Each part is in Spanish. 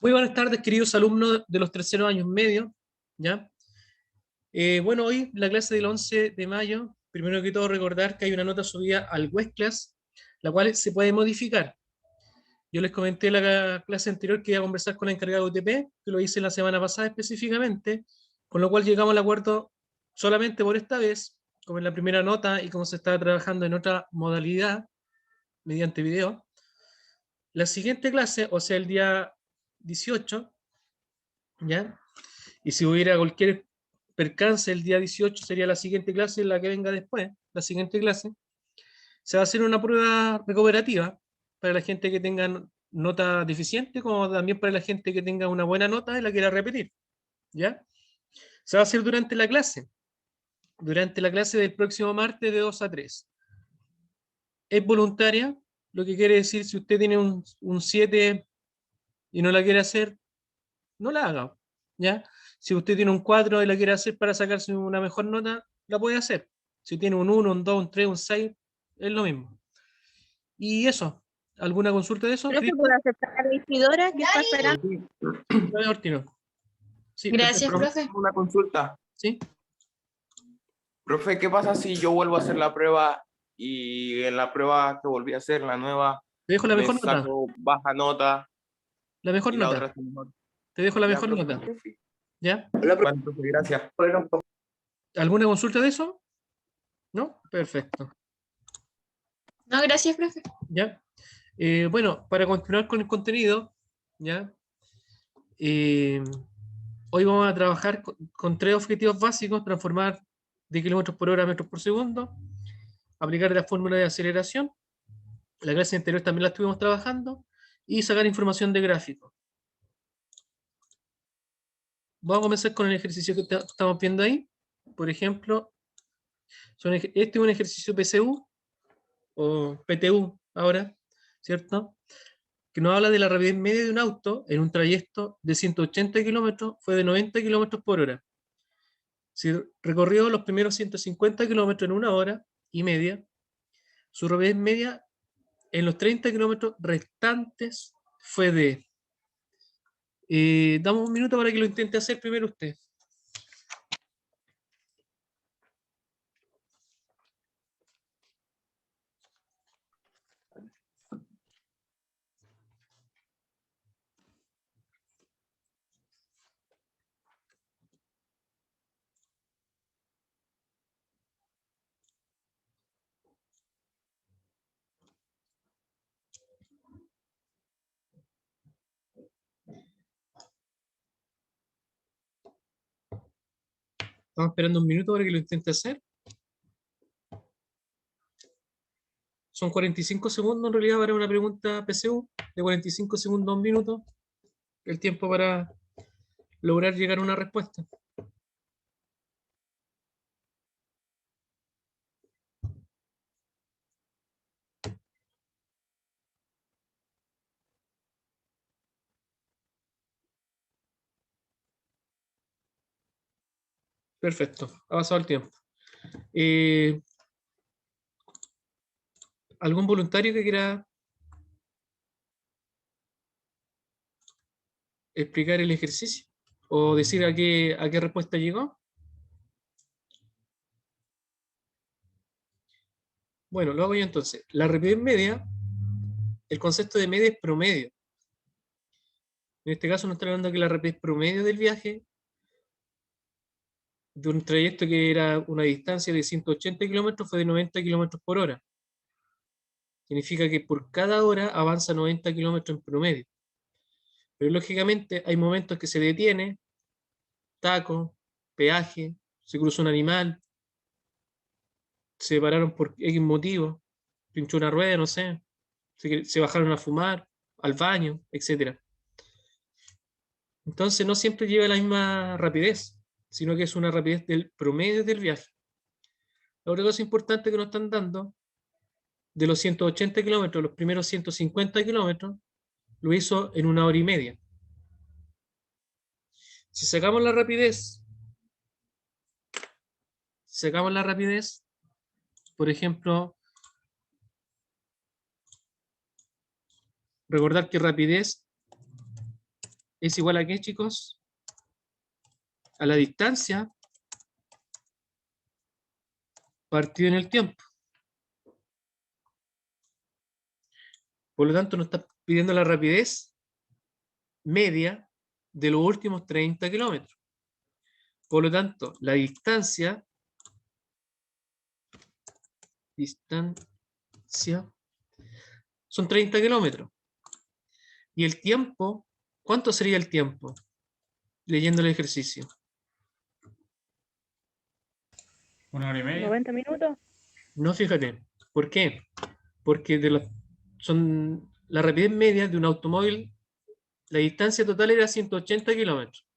Muy buenas tardes, queridos alumnos de los terceros años medio, ¿ya? Bueno, hoy la clase del 11 de mayo, primero que todo recordar que hay una nota subida al West Class, la cual se puede modificar. Yo les comenté en la clase anterior que iba a conversar con la encargada de UTP, que lo hice la semana pasada específicamente, con lo cual llegamos al acuerdo solamente por esta vez, como en la primera nota y como se estaba trabajando en otra modalidad, mediante video. La siguiente clase, o sea, el día 18, ¿ya? Y si hubiera cualquier percance el día 18 sería la siguiente clase, la que venga después, la siguiente clase. Se va a hacer una prueba recuperativa para la gente que tenga nota deficiente, como también para la gente que tenga una buena nota y la quiera repetir, ¿ya? Se va a hacer durante la clase del próximo martes de 2 a 3. Es voluntaria, lo que quiere decir si usted tiene un 7 y no la quiere hacer, no la haga, ¿ya? Si usted tiene un 4 y la quiere hacer para sacarse una mejor nota, la puede hacer. Si tiene un 1, un 2, un 3, un 6, es lo mismo. Y eso, ¿alguna consulta de eso? Profe, ¿puedo aceptar a la Isidora que está esperando? Sí, Gracias, perfecto. profe. Una consulta. Sí. Profe, ¿qué pasa si yo vuelvo a hacer la prueba y en la prueba que volví a hacer, la nueva, Te dejo la me mejor nota. saco baja nota La mejor y la nota. otra está mejor? Te dejo la Ya, mejor profe, nota. profe. ¿Ya? Bueno, profe, gracias. ¿Alguna consulta de eso? ¿No? Perfecto. No, gracias, profe. ¿Ya? Bueno, para continuar con el contenido, ¿ya? Hoy vamos a trabajar con tres objetivos básicos: transformar de kilómetros por hora a metros por segundo, aplicar la fórmula de aceleración, la clase anterior también la estuvimos trabajando, y sacar información de gráficos. Vamos a comenzar con el ejercicio que estamos viendo ahí. Por ejemplo, este es un ejercicio PCU, o PTU ahora, ¿cierto? Que nos habla de la rapidez media de un auto en un trayecto de 180 kilómetros, fue de 90 kilómetros por hora. Si recorrió los primeros 150 kilómetros en 1 hora y media, su rapidez media en los 30 kilómetros restantes fue de... damos un minuto para que lo intente hacer primero usted. Estamos esperando un minuto para que lo intente hacer. Son 45 segundos en realidad para una pregunta PCU, de 45 segundos a un minuto, el tiempo para lograr llegar a una respuesta. Perfecto, ha pasado el tiempo. ¿Algún voluntario que quiera explicar el ejercicio o decir a qué respuesta llegó? Bueno, lo hago yo entonces. La rapidez media, el concepto de media es promedio. En este caso nos está hablando que la rapidez promedio del viaje de un trayecto que era una distancia de 180 kilómetros fue de 90 kilómetros por hora. Significa que por cada hora avanza 90 kilómetros en promedio. Pero lógicamente hay momentos que se detiene, taco, peaje, se cruzó un animal, se pararon por X motivo, pinchó una rueda, no sé, se bajaron a fumar, al baño, etc. Entonces no siempre lleva la misma rapidez, sino que es una rapidez del promedio del viaje. La otra cosa importante que nos están dando, de los 180 kilómetros, los primeros 150 kilómetros, lo hizo en 1 hora y media. Si sacamos la rapidez, por ejemplo, recordar que rapidez es igual a ¿qué, chicos? A la distancia partido en el tiempo. Por lo tanto, nos está pidiendo la rapidez media de los últimos 30 kilómetros. Por lo tanto, la distancia son 30 kilómetros. Y el tiempo, ¿cuánto sería el tiempo? Leyendo el ejercicio. 1 hora y media. 90 minutos. No, fíjate. ¿Por qué? Porque la rapidez media de un automóvil, la distancia total era 180 kilómetros.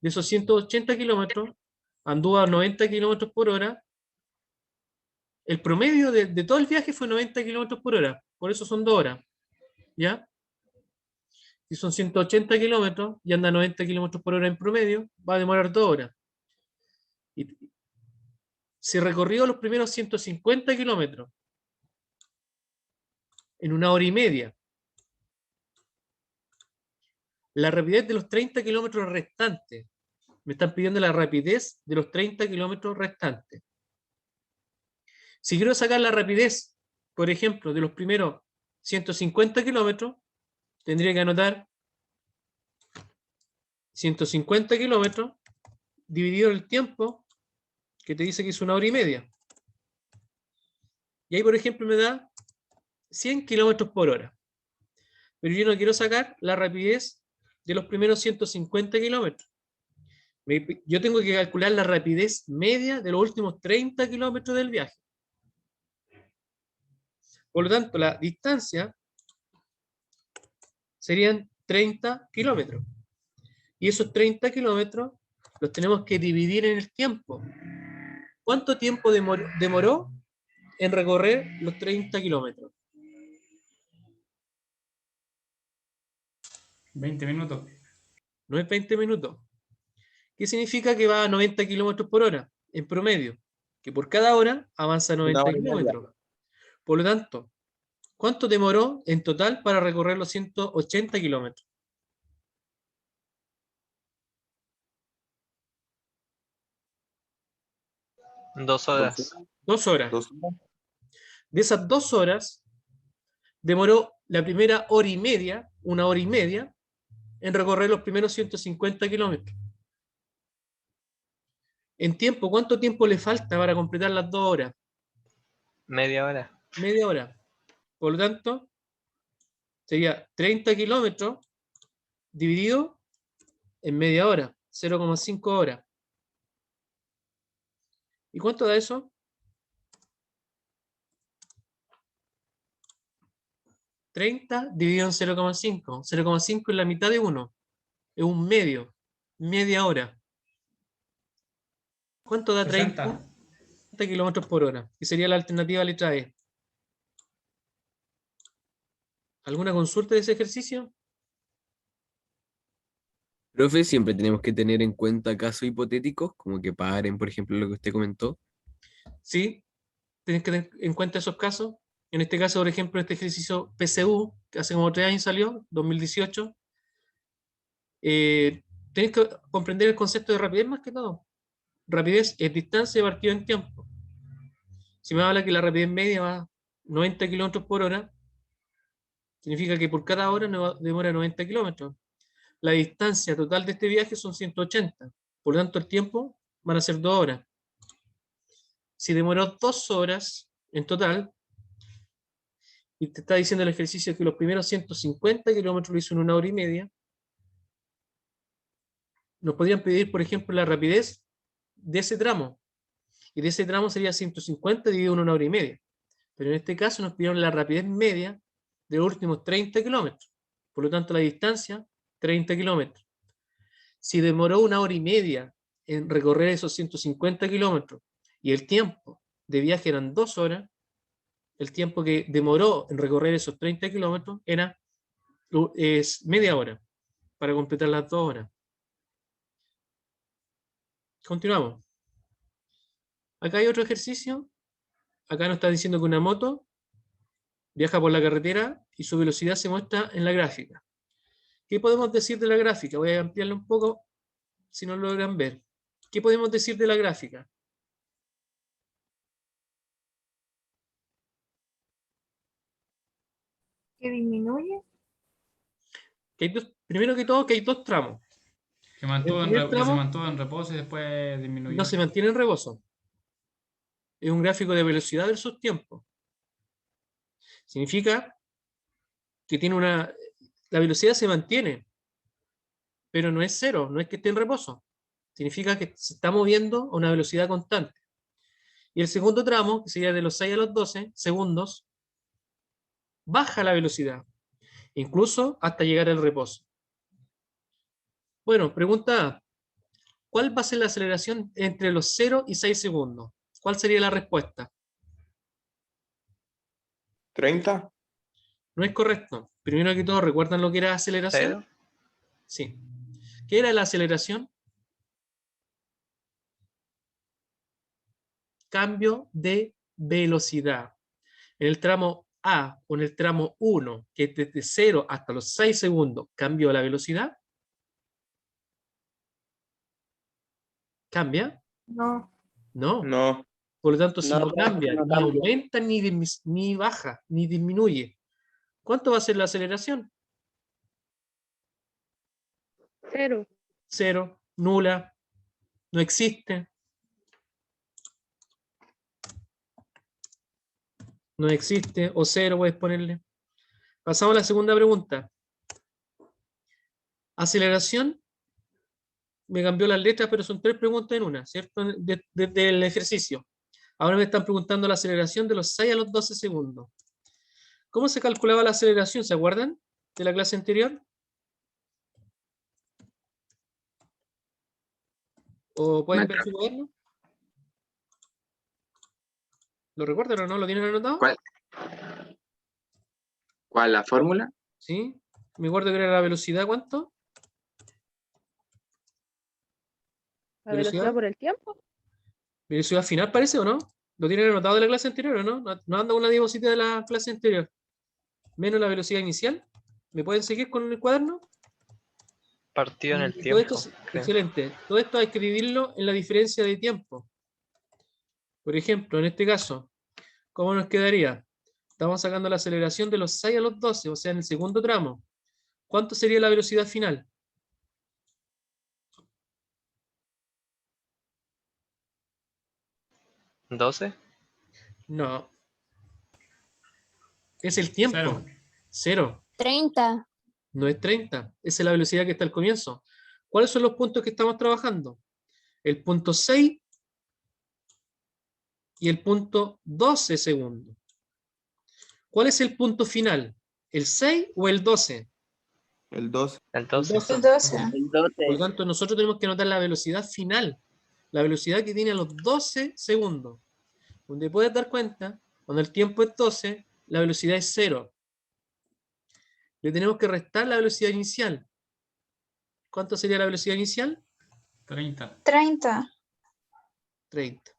De esos 180 kilómetros, anduvo a 90 kilómetros por hora. El promedio de todo el viaje fue 90 kilómetros por hora. Por eso son 2 horas. ¿Ya? Si son 180 kilómetros y anda a 90 kilómetros por hora en promedio, va a demorar 2 horas. Y si recorrió los primeros 150 kilómetros en 1 hora y media, la rapidez de los 30 kilómetros restantes, me están pidiendo la rapidez de los 30 kilómetros restantes. Si quiero sacar la rapidez, por ejemplo, de los primeros 150 kilómetros, tendría que anotar 150 kilómetros dividido el tiempo que te dice que es 1 hora y media. Y ahí, por ejemplo, me da 100 kilómetros por hora. Pero yo no quiero sacar la rapidez de los primeros 150 kilómetros. Yo tengo que calcular la rapidez media de los últimos 30 kilómetros del viaje. Por lo tanto, la distancia serían 30 kilómetros. Y esos 30 kilómetros los tenemos que dividir en el tiempo. ¿Cuánto tiempo demoró en recorrer los 30 kilómetros? 20 minutos. No es 20 minutos. ¿Qué significa que va a 90 kilómetros por hora en promedio? Que por cada hora avanza 90 hora y media. kilómetros. Por lo tanto, ¿cuánto demoró en total para recorrer los 180 kilómetros? Dos horas. 2 horas. 2 horas. De esas 2 horas, demoró la primera hora y media, 1 hora y media, en recorrer los primeros 150 kilómetros. En tiempo, ¿cuánto tiempo le falta para completar las 2 horas? Media hora. Media hora. Por lo tanto, sería 30 kilómetros dividido en media hora, 0,5 horas. ¿Y cuánto da eso? 30 dividido en 0,5. 0,5 es la mitad de 1. Es un medio. Media hora. ¿Cuánto da 30? 60. Kilómetros por hora. Que sería la alternativa letra E. ¿Alguna consulta de ese ejercicio? Profe, siempre tenemos que tener en cuenta casos hipotéticos, como que paren, por ejemplo, lo que usted comentó. Sí, tienes que tener en cuenta esos casos. En este caso, por ejemplo, este ejercicio PSU, que hace como 3 años salió, 2018, tienes que comprender el concepto de rapidez más que todo. Rapidez es distancia partido en tiempo. Si me habla que la rapidez media va a 90 kilómetros por hora, significa que por cada hora demora 90 kilómetros. La distancia total de este viaje son 180. Por lo tanto, el tiempo van a ser 2 horas. Si demoró 2 horas en total, y te está diciendo el ejercicio que los primeros 150 kilómetros lo hizo en 1 hora y media, nos podrían pedir, por ejemplo, la rapidez de ese tramo. Y de ese tramo sería 150 dividido en 1 hora y media. Pero en este caso nos pidieron la rapidez media de los últimos 30 kilómetros. Por lo tanto, la distancia, 30 kilómetros. Si demoró 1 hora y media en recorrer esos 150 kilómetros y el tiempo de viaje eran 2 horas, el tiempo que demoró en recorrer esos 30 kilómetros es media hora para completar las 2 horas. Continuamos. Acá hay otro ejercicio. Acá nos está diciendo que una moto viaja por la carretera y su velocidad se muestra en la gráfica. ¿Qué podemos decir de la gráfica? Voy a ampliarla un poco, si no lo logran ver. ¿Qué podemos decir de la gráfica? ¿Que disminuye? Que hay primero que todo, que hay dos tramos. Que, El primer que se tramo mantuvo en reposo y después disminuyó. no se mantiene en rebozo. Es un gráfico de velocidad versus tiempo. Significa que tiene la velocidad se mantiene, pero no es cero, no es que esté en reposo. Significa que se está moviendo a una velocidad constante. Y el segundo tramo, que sería de los 6 a los 12 segundos, baja la velocidad, incluso hasta llegar al reposo. Bueno, pregunta A. ¿Cuál va a ser la aceleración entre los 0 y 6 segundos? ¿Cuál sería la respuesta? 30. No es correcto. Primero que todo, ¿recuerdan lo que era aceleración? ¿Cero? Sí. ¿Qué era la aceleración? Cambio de velocidad. En el tramo A o en el tramo 1, que es desde 0 hasta los 6 segundos, ¿cambió la velocidad? ¿Cambia? No. No. No. Por lo tanto, si No, no cambia, no ni cambia. aumenta, ni baja, ni disminuye, ¿cuánto va a ser la aceleración? 0. 0, nula, no existe. No existe, o 0 puedes ponerle. Pasamos a la segunda pregunta. Aceleración, me cambió las letras, pero son 3 preguntas en una, ¿cierto? Del ejercicio. Ahora me están preguntando la aceleración de los 6 a los 12 segundos. ¿Cómo se calculaba la aceleración? ¿Se acuerdan de la clase anterior? ¿O pueden ver su cuaderno? ¿Lo recuerdan o no? ¿Lo tienen anotado? ¿Cuál la fórmula? Sí. Me acuerdo que era la velocidad, ¿cuánto? ¿La ¿Velocidad? velocidad por el tiempo? ¿Velocidad final parece o no? ¿Lo tienen anotado de la clase anterior o no? ¿No anda una diapositiva de la clase anterior? Menos la velocidad inicial. ¿Me pueden seguir con el cuaderno? Partido en el Y todo esto tiempo. Creo. excelente. Todo esto hay que dividirlo en la diferencia de tiempo. Por ejemplo, en este caso, ¿cómo nos quedaría? Estamos sacando la aceleración de los 6 a los 12, o sea, en el segundo tramo. ¿Cuánto sería la velocidad final? ¿12? No. Es el tiempo. Cero. 0. 30. No es 30. Esa es la velocidad que está al comienzo. ¿Cuáles son los puntos que estamos trabajando? El punto 6 y el punto 12 segundos. ¿Cuál es el punto final? ¿El 6 o el 12? El 12. El 12. 12. El 12. El 12. Por lo tanto, nosotros tenemos que anotar la velocidad final, la velocidad que tiene a los 12 segundos. Donde puedes dar cuenta, cuando el tiempo es 12, la velocidad es 0. Le tenemos que restar la velocidad inicial. ¿Cuánto sería la velocidad inicial? 30. 30. 30.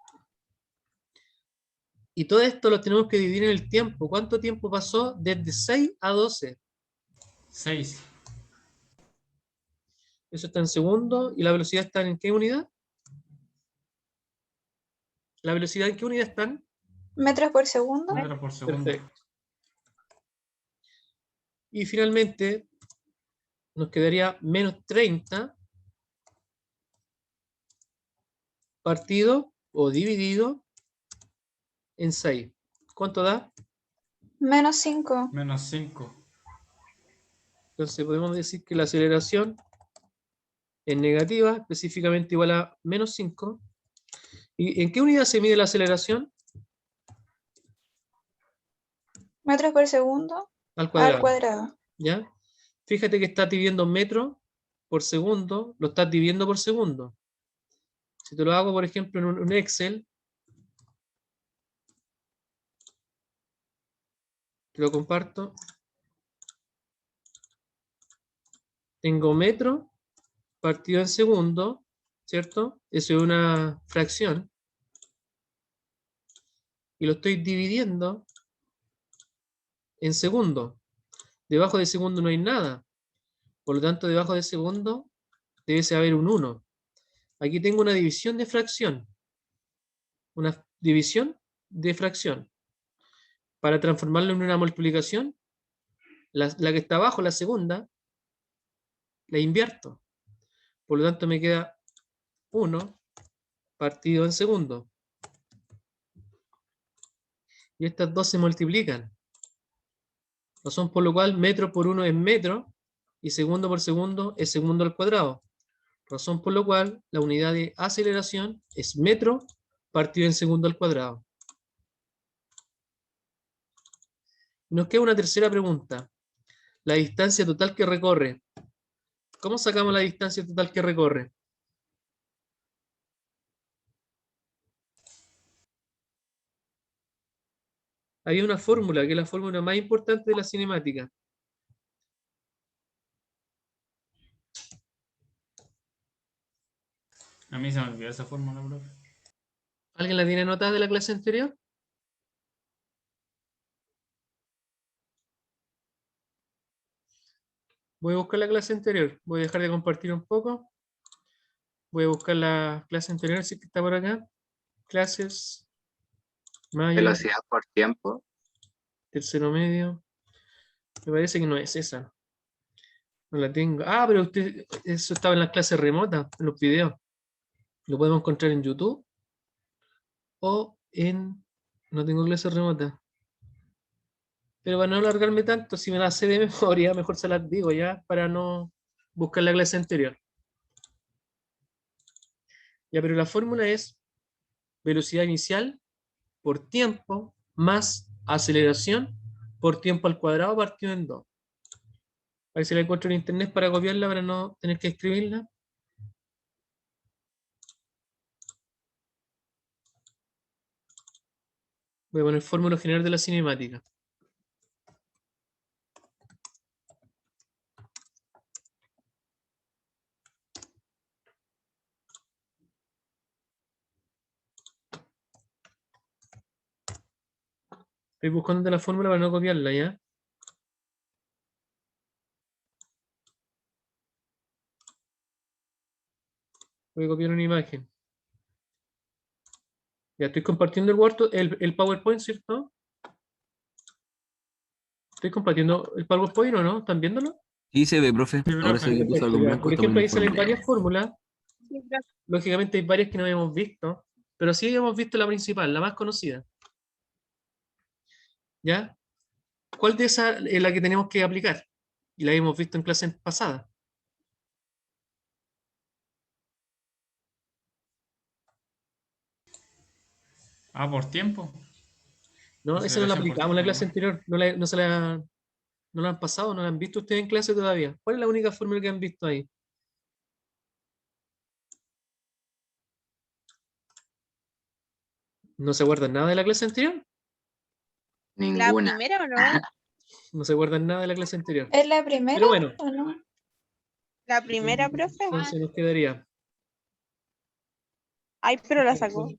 Y todo esto lo tenemos que dividir en el tiempo. ¿Cuánto tiempo pasó desde 6 a 12? 6. Eso está en segundos. ¿Y la velocidad está en qué unidad? ¿La velocidad en qué unidad están? ¿Metros por segundo? Metros por segundo. Perfecto. Y finalmente nos quedaría menos 30 partido o dividido en 6. ¿Cuánto da? Menos 5. Menos 5. Entonces podemos decir que la aceleración es negativa, específicamente igual a menos 5. ¿Y en qué unidad se mide la aceleración? ¿Metros por segundo? Al Al cuadrado. cuadrado. ¿Ya? Fíjate que estás dividiendo metro por segundo, lo estás dividiendo por segundo. Si te lo hago, por ejemplo, en un Excel, te lo comparto. Tengo metro partido en segundo, ¿cierto? Eso es una fracción. Y lo estoy dividiendo en segundo. Debajo de segundo no hay nada. Por lo tanto, debajo de segundo debe haber un 1. Aquí tengo una división de fracción. Una división de fracción. Para transformarlo en una multiplicación, la que está abajo, la segunda, la invierto. Por lo tanto, me queda 1 partido en segundo. Y estas dos se multiplican. Razón por lo cual metro por 1 es metro y segundo por segundo es segundo al cuadrado. Razón por lo cual la unidad de aceleración es metro partido en segundo al cuadrado. Nos queda una tercera pregunta. La distancia total que recorre. ¿Cómo sacamos la distancia total que recorre? Había una fórmula, que es la fórmula más importante de la cinemática. A mí se me olvidó esa fórmula, profe. ¿Alguien la tiene anotada de la clase anterior? Voy a buscar la clase anterior. Voy a dejar de compartir un poco. Voy a buscar la clase anterior, si está por acá. Clases. Mayo. Velocidad por tiempo. Tercero medio. Me parece que no es esa. No la tengo. Ah, pero usted, eso estaba en las clases remotas, en los videos. Lo podemos encontrar en YouTube. O en... No tengo clases remotas. Pero para no alargarme tanto, si me las sé de memoria, mejor se las digo ya, para no buscar la clase anterior. Ya, pero la fórmula es velocidad inicial por tiempo más aceleración por tiempo al cuadrado partido en 2. A ver si la encuentro en internet para copiarla, para no tener que escribirla. Voy a poner fórmula general de la cinemática. Estoy buscando la fórmula para no copiarla, ¿ya? Voy a copiar una imagen. Ya estoy compartiendo el PowerPoint, ¿cierto? ¿Estoy compartiendo el PowerPoint o no? ¿Están viéndolo? Sí se ve, profe. Sí, Ahora se ve que puso algo en Ya. blanco. Por está ejemplo, ahí poniendo salen fórmula. varias fórmulas. Lógicamente hay varias que no hemos visto, pero sí hemos visto la principal, la más conocida. ¿Ya? ¿Cuál de esas es la que tenemos que aplicar? Y la hemos visto en clases pasadas. Ah, por tiempo. No, esa no la Aceleración por aplicamos en la tiempo, clase ¿no? anterior. No la han pasado, no la han visto ustedes en clase todavía. ¿Cuál es la única fórmula que han visto ahí? ¿No se acuerdan nada de la clase anterior? ¿La Ninguna. primera o no? No se acuerdan nada de la clase anterior. ¿Es la primera Pero bueno, o no? ¿La primera, profe? entonces nos quedaría. Ay, pero la sacó.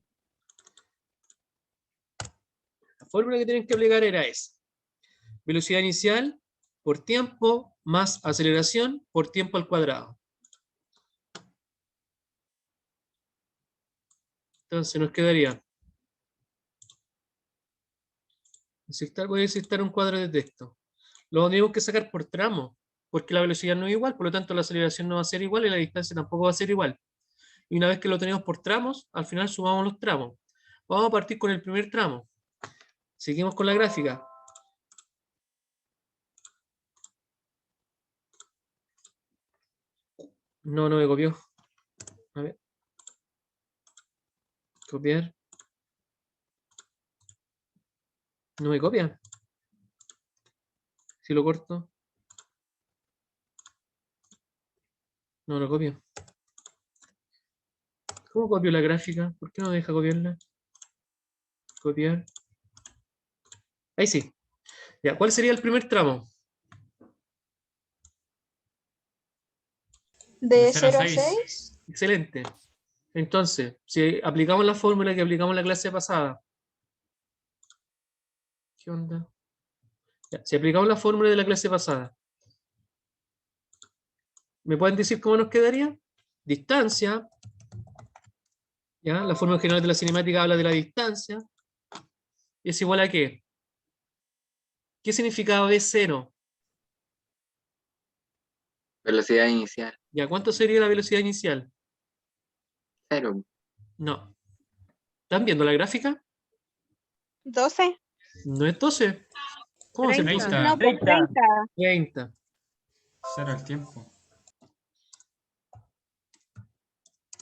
La fórmula que tienen que aplicar era esa. Velocidad inicial por tiempo más aceleración por tiempo al cuadrado. Entonces nos quedaría. Voy a necesitar un cuadro de texto. Lo tenemos que sacar por tramo, porque la velocidad no es igual, por lo tanto la aceleración no va a ser igual y la distancia tampoco va a ser igual. Y una vez que lo tenemos por tramos, al final sumamos los tramos. Vamos a partir con el primer tramo. Seguimos con la gráfica. No me copió. A ver. Copiar. No me copia. Si lo corto. No lo copio. ¿Cómo copio la gráfica? ¿Por qué no deja copiarla? Copiar. Ahí sí. Ya, ¿cuál sería el primer tramo? ¿De 0 a 0 a 6. 6? Excelente. Entonces, si aplicamos la fórmula que aplicamos en la clase pasada. ¿Qué onda? Ya, si aplicamos la fórmula de la clase pasada. ¿Me pueden decir cómo nos quedaría? Distancia. ¿Ya? La fórmula general de la cinemática habla de la distancia. ¿Es igual a qué? ¿Qué significa V0? Velocidad inicial. ¿Ya cuánto sería la velocidad inicial? 0. No. ¿Están viendo la gráfica? 12. No es 12. ¿Cómo se 30. puso? 30. No, pues 30. 30. Cero el tiempo.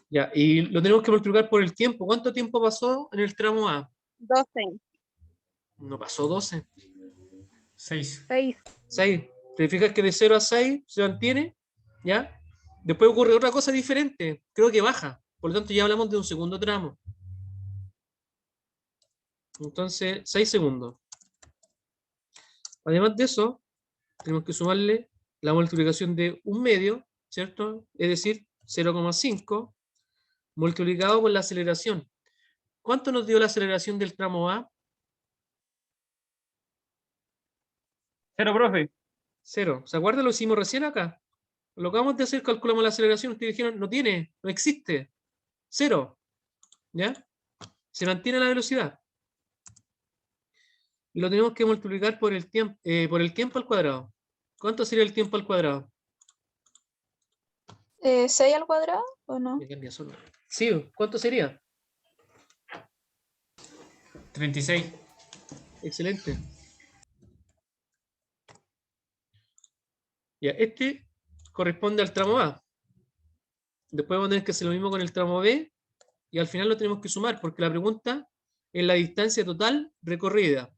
Ya, y lo tenemos que multiplicar por el tiempo. ¿Cuánto tiempo pasó en el tramo A? 12. No pasó 12. 6. 6. 6. ¿Te fijas que de 0 a 6 se mantiene? ¿Ya? Después ocurre otra cosa diferente. Creo que baja. Por lo tanto, ya hablamos de un segundo tramo. Entonces, 6 segundos. Además de eso, tenemos que sumarle la multiplicación de un medio, ¿cierto? Es decir, 0,5 multiplicado por la aceleración. ¿Cuánto nos dio la aceleración del tramo A? 0, profe. 0. ¿Se acuerdan? Lo hicimos recién acá. Lo que acabamos de hacer, calculamos la aceleración. Ustedes dijeron, no tiene, no existe. 0. ¿Ya? Se mantiene la velocidad. Y lo tenemos que multiplicar por el tiempo al cuadrado. ¿Cuánto sería el tiempo al cuadrado? 6 al cuadrado o no? Me cambia solo. Sí, ¿cuánto sería? 36. Excelente. Ya, este corresponde al tramo A. Después vamos a tener que hacer lo mismo con el tramo B y al final lo tenemos que sumar porque la pregunta es la distancia total recorrida.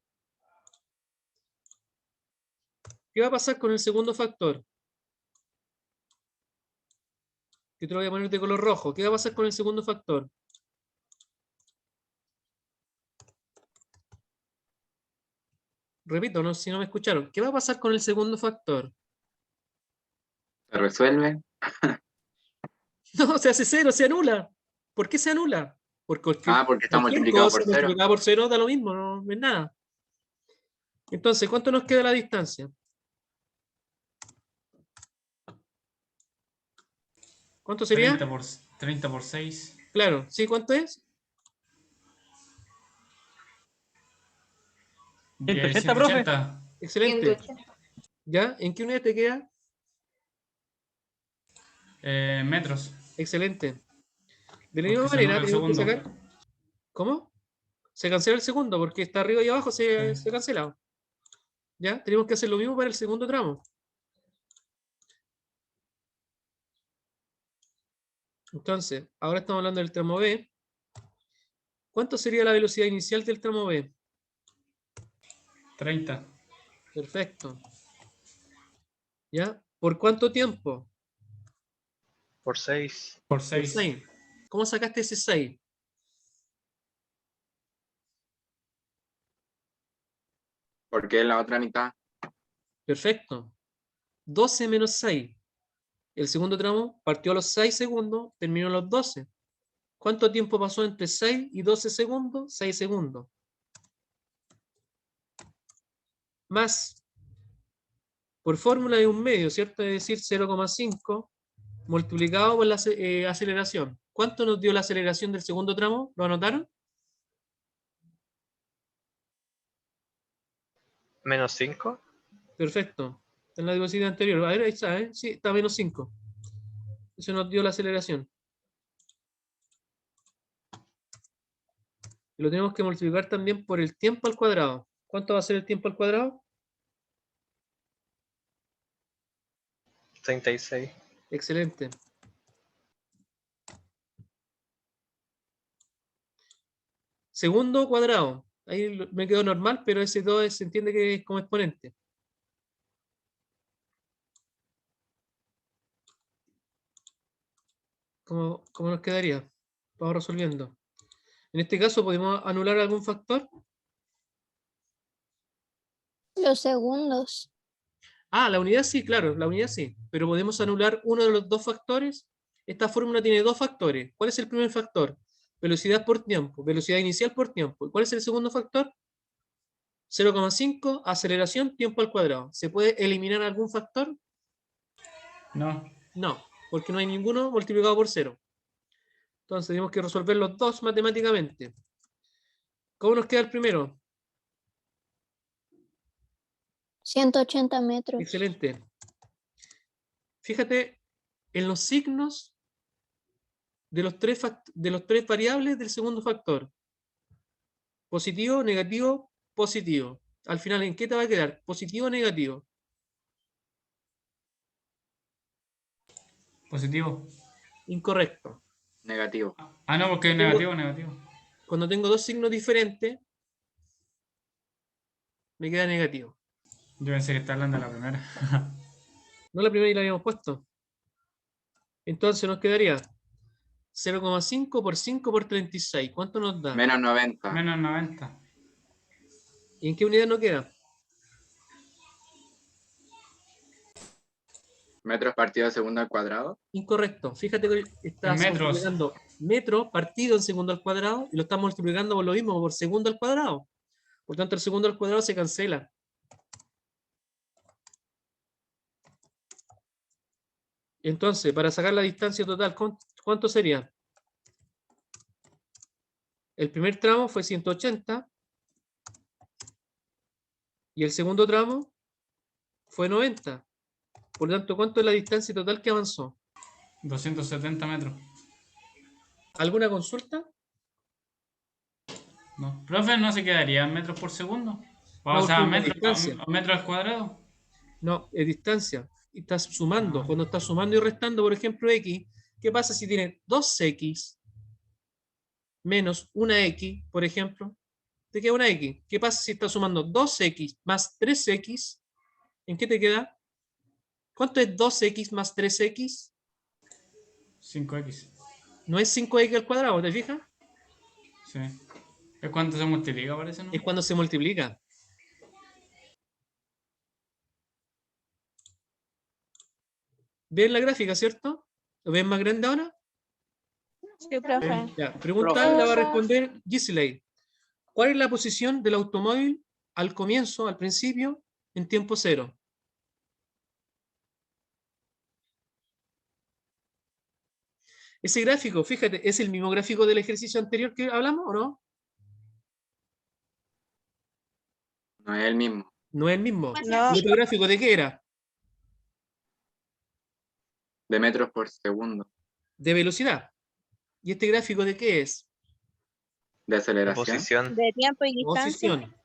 ¿Qué va a pasar con el segundo factor? Que te lo voy a poner de color rojo. ¿Qué va a pasar con el segundo factor? Repito, no, si no me escucharon. ¿Qué va a pasar con el segundo factor? Se resuelve. No, se hace 0, se anula. ¿Por qué se anula? Porque Porque está cualquier multiplicado cosa por 0. multiplicada por 0 da lo mismo, no es nada. Entonces, ¿cuánto nos queda la distancia? ¿Cuánto sería? 30 por 6. Claro, ¿sí? ¿Cuánto es? 180, profe. 180. Excelente. ¿Ya? ¿En qué unidad te queda? Metros. Excelente. De la Porque misma se manera, anula el tenemos que segundo. sacar. ¿Cómo? Se cancela el segundo porque está arriba y abajo se cancela. ¿Ya? Tenemos que hacer lo mismo para el segundo tramo. Entonces, ahora estamos hablando del tramo B. ¿Cuánto sería la velocidad inicial del tramo B? 30. Perfecto. ¿Ya? ¿Por cuánto tiempo? Por 6. Por Por 6. 6. ¿Cómo sacaste ese 6? Porque es la otra mitad. Perfecto. 12 menos 6. El segundo tramo partió a los 6 segundos, terminó a los 12. ¿Cuánto tiempo pasó entre 6 y 12 segundos? 6 segundos. Más, por fórmula de un medio, ¿cierto? Es decir, 0,5 multiplicado por la aceleración. ¿Cuánto nos dio la aceleración del segundo tramo? ¿Lo anotaron? Menos 5. Perfecto. En la diapositiva anterior. A ver, ahí está, ¿eh? Sí, está menos 5. Eso nos dio la aceleración. Y lo tenemos que multiplicar también por el tiempo al cuadrado. ¿Cuánto va a ser el tiempo al cuadrado? 36. Excelente. Segundo cuadrado. Ahí me quedó normal, pero ese 2 se entiende que es como exponente. ¿Cómo nos quedaría? Vamos resolviendo. En este caso, ¿podemos anular algún factor? Los segundos. Ah, la unidad sí, claro, la unidad sí. Pero podemos anular uno de los dos factores. Esta fórmula tiene dos factores. ¿Cuál es el primer factor? Velocidad por tiempo, velocidad inicial por tiempo. ¿Y cuál es el segundo factor? 0,5, aceleración, tiempo al cuadrado. ¿Se puede eliminar algún factor? No. No, porque no hay ninguno multiplicado por 0. Entonces tenemos que resolver los dos matemáticamente. ¿Cómo nos queda el primero? 180 metros. Excelente. Fíjate en los signos de los tres variables del segundo factor. Positivo, negativo, positivo. Al final, ¿en qué te va a quedar? ¿Positivo o negativo? Positivo. Incorrecto. Negativo. Ah, no, porque es negativo, negativo. Cuando tengo dos signos diferentes, me queda negativo. Yo pensé que está hablando de la primera. No la primera y la habíamos puesto. Entonces nos quedaría 0,5 por 5 por 36. ¿Cuánto nos da? Menos 90. Menos 90. ¿Y en qué unidad nos queda? Metros partido segundo al cuadrado. Incorrecto. Fíjate que estás En metros. multiplicando metro partido en segundo al cuadrado y lo estamos multiplicando por lo mismo, por segundo al cuadrado. Por tanto, el segundo al cuadrado se cancela. Entonces, para sacar la distancia total, ¿cuánto sería? El primer tramo fue 180 y el segundo tramo fue 90. Por lo tanto, ¿cuánto es la distancia total que avanzó? 270 metros. ¿Alguna consulta? No. Profe, ¿no se quedaría en metros por segundo? O No, sea, porque es distancia. metros al cuadrado. No, es distancia. Y estás sumando. Cuando estás sumando y restando, por ejemplo, x, ¿qué pasa si tienes 2x menos una x, por ejemplo? Te queda una x. ¿Qué pasa si estás sumando 2x más 3x? ¿En qué te queda? ¿Cuánto es 2x más 3x? 5x. No es 5x al cuadrado, ¿te fijas? Sí. ¿Es cuánto se multiplica, parece, no? Es cuando se multiplica. ¿Ven la gráfica, cierto? ¿Lo ven más grande ahora? Sí, profe. Ya, pregunta la va a responder Gisley. ¿Cuál es la posición del automóvil al comienzo, al principio, en tiempo cero? Ese gráfico, fíjate, ¿es el mismo gráfico del ejercicio anterior que hablamos o no? No es el mismo. No es el mismo. No. ¿El otro gráfico de qué era? De metros por segundo. De velocidad. ¿Y este gráfico de qué es? De De aceleración. posición. De tiempo y distancia. Posición.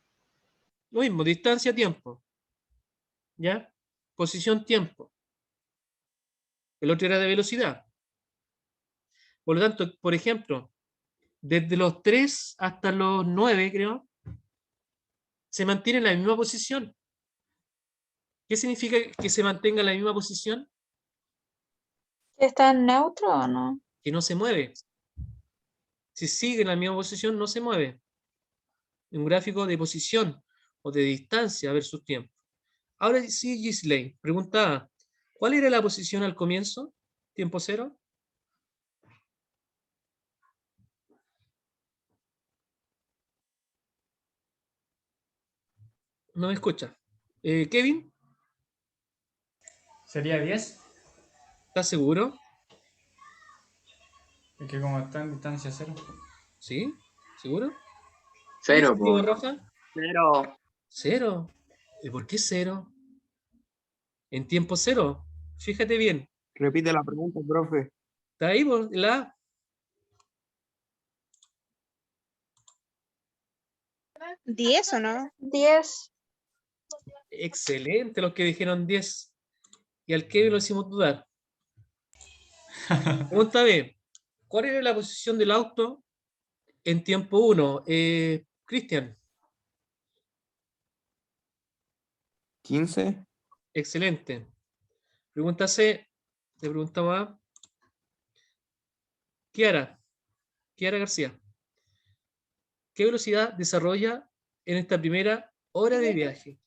Lo mismo, distancia, tiempo. ¿Ya? Posición, tiempo. El otro era de velocidad. Por lo tanto, por ejemplo, desde los 3 hasta los 9, creo, se mantiene en la misma posición. ¿Qué significa que se mantenga en la misma posición? ¿Está en neutro o no? Que no se mueve. Si sigue en la misma posición, no se mueve. Un gráfico de posición o de distancia versus tiempo. Ahora sí, Gisley, pregunta A. ¿Cuál era la posición al comienzo? ¿Tiempo cero? No me escucha. Kevin, ¿Sería 10? ¿estás seguro? Es que como está en distancia cero. ¿Sí? ¿Seguro? Cero, ¿Diego po. Roja? Pero ¿Cero? ¿Y por qué cero? En tiempo cero. Fíjate bien. repite la pregunta, profe. ¿Está ahí por la A? 10 o no. 10. Excelente los que dijeron 10. Y al Kevin lo hicimos dudar. Pregunta B. ¿Cuál era la posición del auto en tiempo 1? Cristian, 15. excelente. Pregunta C. Le preguntaba a Kiara García. ¿Qué velocidad desarrolla en esta primera hora de viaje?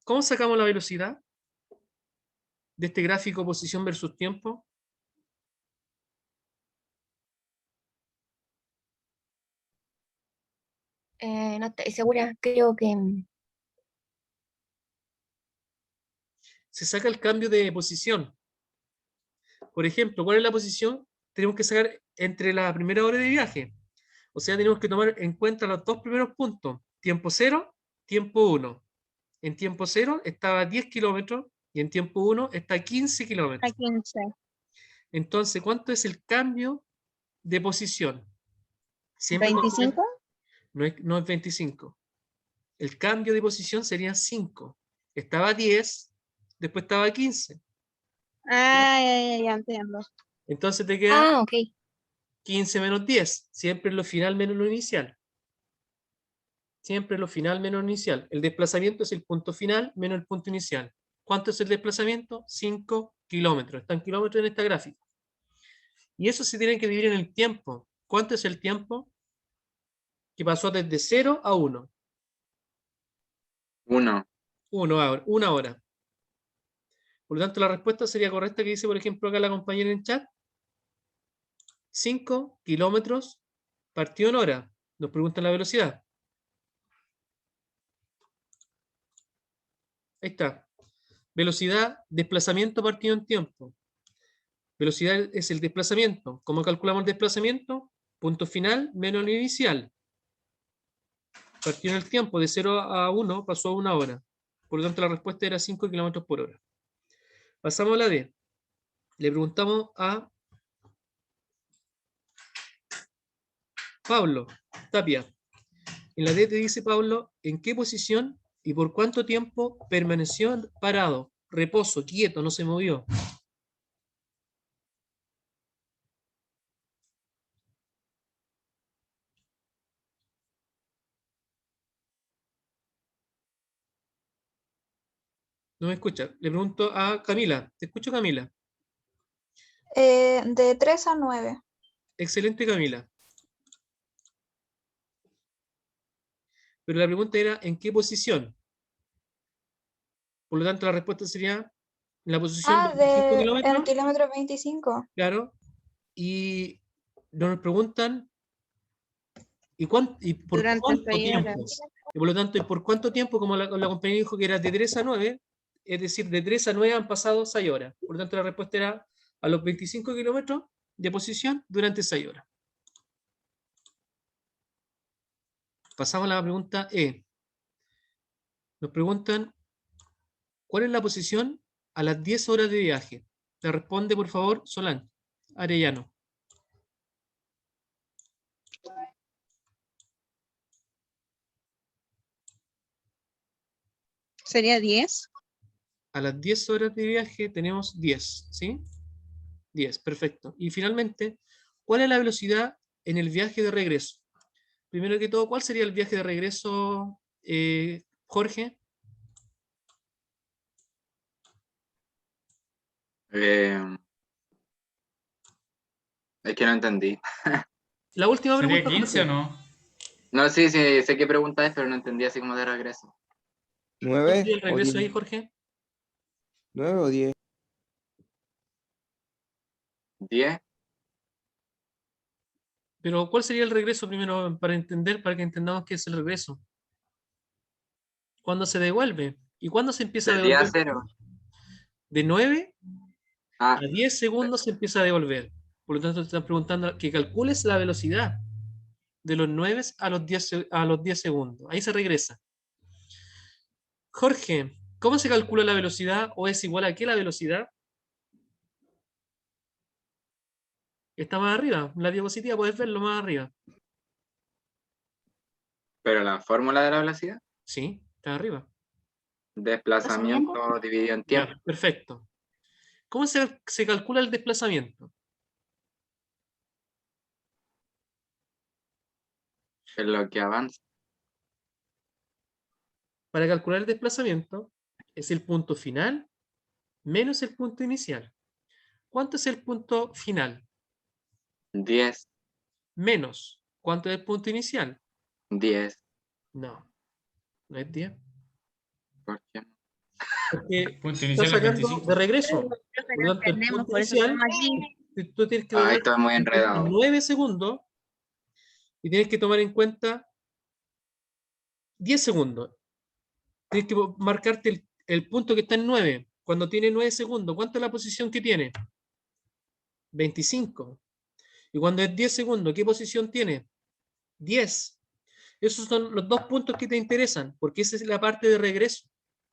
¿Cómo sacamos la velocidad de este gráfico posición versus tiempo? No estoy segura, creo que se saca el cambio de posición. Por ejemplo, ¿cuál es la posición? Tenemos que sacar entre la primera hora de viaje. O sea, tenemos que tomar en cuenta los dos primeros puntos. Tiempo 0, tiempo 1. En tiempo 0 estaba a 10 kilómetros y en tiempo 1 está a 15 A kilómetros. 15. Entonces, ¿cuánto es el cambio de posición? Siempre ¿25? no es 25. El cambio de posición sería 5. Estaba a 10, después estaba a 15. Ah, ya entiendo. Entonces te queda Ah, ok. 15 menos 10. Siempre lo final menos lo inicial. Siempre lo final menos lo inicial. El desplazamiento es el punto final menos el punto inicial. ¿Cuánto es el desplazamiento? 5 kilómetros. Están kilómetros en esta gráfica. Y eso se tiene que dividir en el tiempo. ¿Cuánto es el tiempo? Que pasó desde 0 a 1. 1. 1 hora. Por lo tanto, la respuesta sería correcta que dice, por ejemplo, acá la compañera en chat. 5 kilómetros partido en hora. Nos preguntan la velocidad. Ahí está. Velocidad, desplazamiento partido en tiempo. Velocidad es el desplazamiento. ¿Cómo calculamos el desplazamiento? Punto final menos el inicial. Partido en el tiempo de 0 a 1 pasó a 1 hora. Por lo tanto, la respuesta era 5 kilómetros por hora. Pasamos a la D. Le preguntamos a Pablo Tapia. En la D te dice Pablo en qué posición y por cuánto tiempo permaneció parado, reposo, quieto, no se movió. No me escucha. Le pregunto a Camila. ¿Te escucho, Camila? De 3 a 9. Excelente, Camila. Pero la pregunta era ¿en qué posición? Por lo tanto, la respuesta sería en la posición Ah, 25 en kilómetros. el kilómetro 25. Claro. Y nos preguntan ¿y por Durante cuánto 6 tiempo? horas. Y por lo tanto, ¿y por cuánto tiempo? Como la compañera dijo que era de 3 a 9, es decir, de 3 a 9 han pasado 6 horas. Por lo tanto, la respuesta era a los 25 kilómetros de posición durante 6 horas. Pasamos a la pregunta E. Nos preguntan, ¿cuál es la posición a las 10 horas de viaje? Le responde, por favor, Solán Arellano. ¿Sería 10? A las 10 horas de viaje tenemos 10, ¿sí? 10, perfecto. Y finalmente, ¿cuál es la velocidad en el viaje de regreso? Primero que todo, ¿cuál sería el viaje de regreso, Jorge? Es que no entendí. La última ¿Sería pregunta, 15 o Jorge. no? No, sí, sé qué pregunta es, pero no entendí así como de regreso. ¿Cuál 9 sería el o regreso 10. ahí, Jorge? 9 o 10. 10. Pero ¿cuál sería el regreso primero para entender, para que entendamos qué es el regreso? ¿Cuándo se devuelve? ¿Y cuándo se empieza a Del día devolver? 0. De 9 Ah, a 10 segundos se empieza a devolver. Por lo tanto, te están preguntando que calcules la velocidad de los 9 a los 10 segundos. Ahí se regresa. Jorge, ¿cómo se calcula la velocidad o es igual a qué la velocidad? Está más arriba. En la diapositiva puedes verlo más arriba. pero la fórmula de la velocidad. Sí, está arriba. Desplazamiento dividido en tiempo. Ya, perfecto. ¿Cómo se calcula el desplazamiento? Es lo que avanza. Para calcular el desplazamiento es el punto final menos el punto inicial. ¿Cuánto es el punto final? 10. Menos. ¿Cuánto es el punto inicial? 10. No, no es 10. ¿Por qué? Porque Punto está inicial es sacando 25. de regreso. Creo que Por lo no tanto, el entendemos, punto por eso inicial, estamos aquí. tú tienes que Ahí tomar está muy enredado. 9 segundos y tienes que tomar en cuenta 10 segundos. Tienes que marcarte el punto que está en 9. cuando tiene 9 segundos, ¿cuánto es la posición que tiene? 25. Y cuando es 10 segundos, ¿qué posición tiene? 10. Esos son los dos puntos que te interesan, porque esa es la parte de regreso.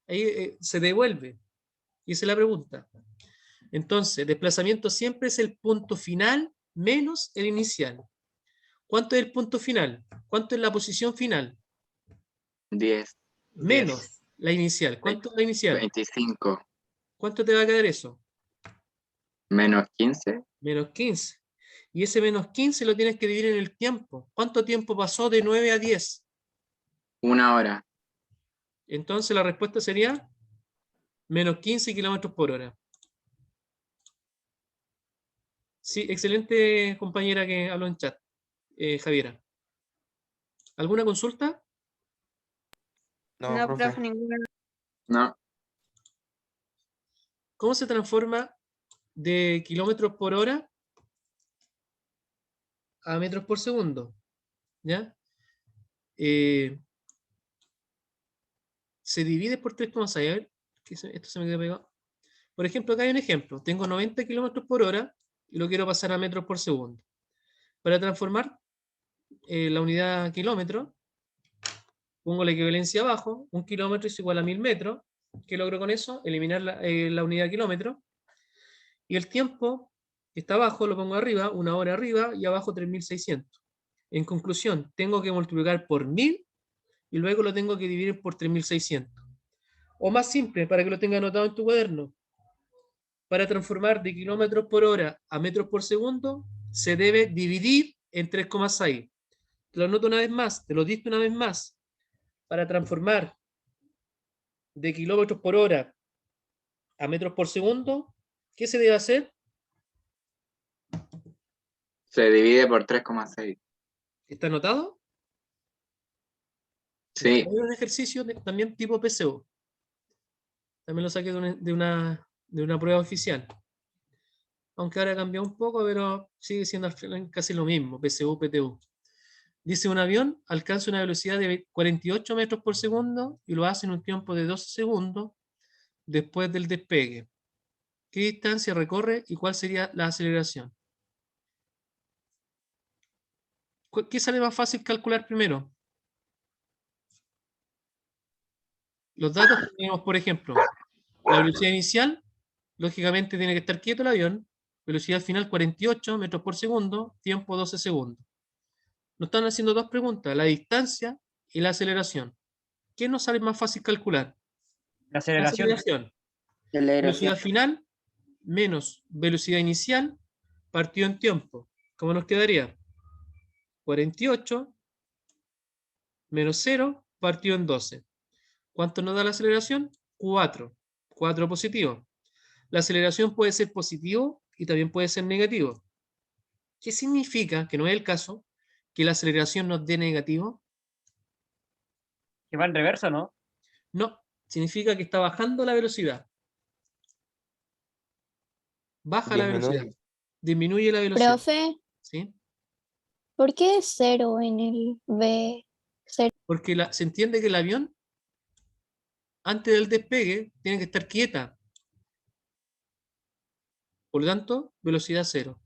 Ahí se devuelve. Y esa es la pregunta. Entonces, desplazamiento siempre es el punto final menos el inicial. ¿Cuánto es el punto final? ¿Cuánto es la posición final? 10, Menos la inicial. ¿Cuánto es la inicial? 25, ¿Cuánto te va a quedar eso? menos 15, Menos 15. Y ese menos 15 lo tienes que dividir en el tiempo. ¿Cuánto tiempo pasó de 9 a 10? 1 hora. Entonces la respuesta sería menos 15 kilómetros por hora. Sí, excelente compañera que habló en chat, Javiera. ¿Alguna consulta? No, No, profe. profe, ninguna. No, ¿Cómo se transforma de kilómetros por hora a metros por segundo? ¿Ya? Se divide por 3,6. A ver, esto se me quedó pegado. Por ejemplo, acá hay un ejemplo. Tengo 90 kilómetros por hora y lo quiero pasar a metros por segundo. Para transformar la unidad kilómetro, pongo la equivalencia abajo. 1 kilómetro es igual a 1000 metros. ¿Qué logro con eso? Eliminar la unidad kilómetro. Y el tiempo que está abajo lo pongo arriba, 1 hora arriba, y abajo 3600. En conclusión, tengo que multiplicar por 1000 y luego lo tengo que dividir por 3600. O más simple, para que lo tengas anotado en tu cuaderno. Para transformar de kilómetros por hora a metros por segundo, se debe dividir en 3,6. Te lo anoto una vez más, te lo diste una vez más. Para transformar de kilómetros por hora a metros por segundo, ¿qué se debe hacer? se divide por 3,6. ¿Está anotado? Sí, Hay un ejercicio también tipo PSU. También lo saqué de una prueba oficial. Aunque ahora cambió un poco, pero sigue siendo casi lo mismo, PSU, PTU. Dice, un avión alcanza una velocidad de 48 metros por segundo y lo hace en un tiempo de 12 segundos después del despegue. ¿Qué distancia recorre y cuál sería la aceleración? ¿Qué sale más fácil calcular primero? Los datos que tenemos, por ejemplo, la velocidad inicial, lógicamente tiene que estar quieto el avión, velocidad final 48 metros por segundo, tiempo 12 segundos. Nos están haciendo dos preguntas, la distancia y la aceleración. ¿Qué nos sale más fácil calcular? La aceleración. Velocidad final menos velocidad inicial partido en tiempo. ¿Cómo nos quedaría? 48 menos 0 partido en 12. ¿Cuánto nos da la aceleración? 4. 4 positivo. La aceleración puede ser positivo y también puede ser negativo. ¿Qué significa, que no es el caso, que la aceleración nos dé negativo? Que va en reverso, ¿no? No, significa que está bajando la velocidad. Baja la Disminuye. velocidad. Disminuye la velocidad. Profe, ¿Sí? ¿por qué es 0 en el B? Porque se entiende que el avión, antes del despegue, tiene que estar quieta. Por lo tanto, velocidad 0.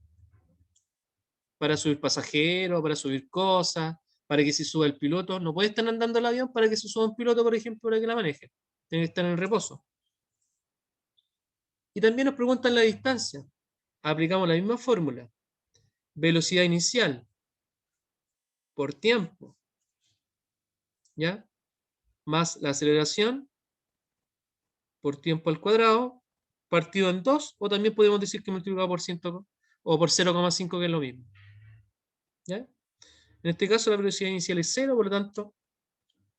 Para subir pasajeros, para subir cosas, para que se suba el piloto. No puede estar andando el avión para que se suba un piloto, por ejemplo, para que la maneje. Tiene que estar en reposo. Y también nos preguntan la distancia. Aplicamos la misma fórmula. Velocidad inicial por tiempo, ¿ya? Más la aceleración por tiempo al cuadrado, partido en 2, o también podemos decir que multiplicado por 100 o por 0,5, que es lo mismo. ¿Ya? En este caso la velocidad inicial es 0, por lo tanto,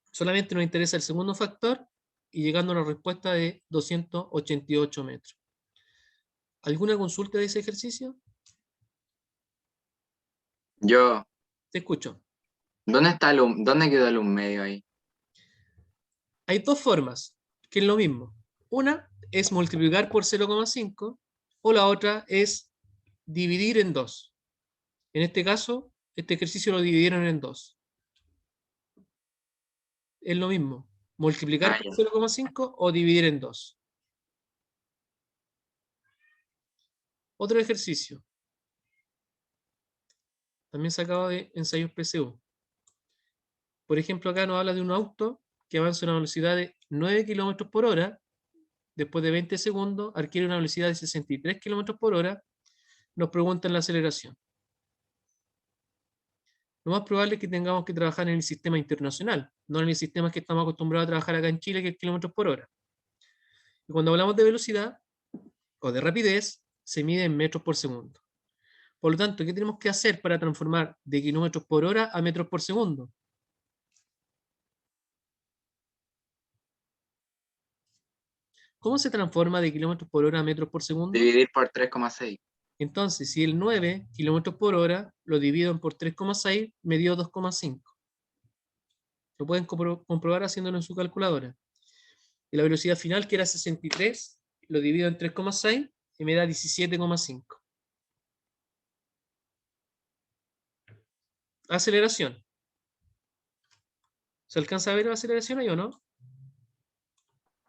solamente nos interesa el segundo factor y llegando a una respuesta de 288 metros. ¿Alguna consulta de ese ejercicio? yo. Te escucho. ¿Dónde quedó el 1/2 ahí? Hay dos formas, que es lo mismo. Una es multiplicar por 0,5 o la otra es dividir en 2. En este caso, este ejercicio lo dividieron en 2. Es lo mismo, multiplicar por 0,5 o dividir en 2. Otro ejercicio, también sacado de ensayos PSU. Por ejemplo, acá nos habla de un auto que avanza a una velocidad de 9 km por hora, después de 20 segundos, adquiere una velocidad de 63 km por hora, nos preguntan la aceleración. Lo más probable es que tengamos que trabajar en el sistema internacional, no en el sistema que estamos acostumbrados a trabajar acá en Chile, que es kilómetros por hora. Y cuando hablamos de velocidad o de rapidez, se mide en metros por segundo. Por lo tanto, ¿qué tenemos que hacer para transformar de kilómetros por hora a metros por segundo? ¿Cómo se transforma de kilómetros por hora a metros por segundo? Dividir por 3,6. Entonces, si el 9 kilómetros por hora lo divido por 3,6, me dio 2,5. Lo pueden comprobar haciéndolo en su calculadora. Y la velocidad final, que era 63, lo divido en 3,6 y me da 17,5. Aceleración. ¿Se alcanza a ver la aceleración ahí o no?